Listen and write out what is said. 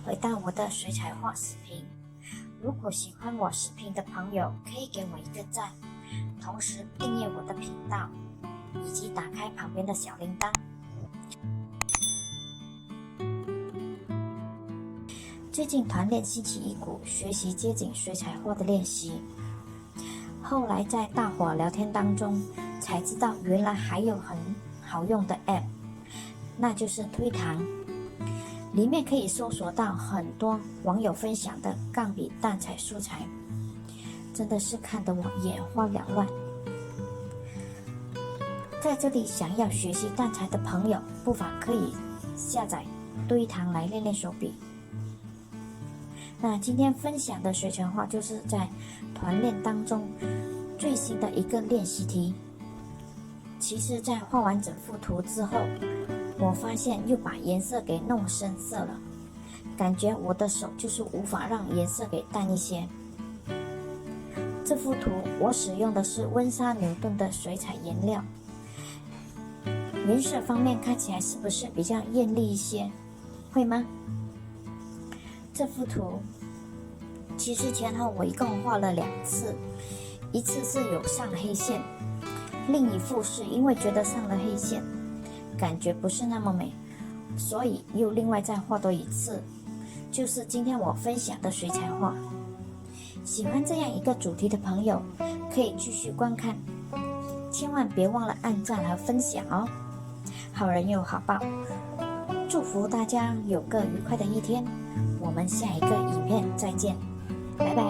回到我的水彩画视频。如果喜欢我视频的朋友，可以给我一个赞，同时订阅我的频道，以及打开旁边的小铃铛。最近团练兴起一股学习街景水彩画的练习，后来在大伙聊天当中才知道，原来还有很好用的 App， 那就是推堂，里面可以搜索到很多网友分享的钢笔淡彩素材，真的是看得我眼花缭乱。在这里想要学习淡彩的朋友，不妨可以下载推堂来练练手笔。那今天分享的水彩画就是在团练当中最新的一个练习题。其实在画完整幅图之后，我发现又把颜色给弄深色了，感觉我的手就是无法让颜色给淡一些。这幅图我使用的是温莎牛顿的水彩颜料，颜色方面看起来是不是比较艳丽一些？会吗？这幅图其实前后我一共画了2次，一次是有上黑线，另一幅是因为觉得上了黑线感觉不是那么美，所以又另外再画多一次，就是今天我分享的水彩画。喜欢这样一个主题的朋友可以继续观看，千万别忘了按赞和分享哦。好人有好报，祝福大家有个愉快的一天，我们下一个影片再见，拜拜。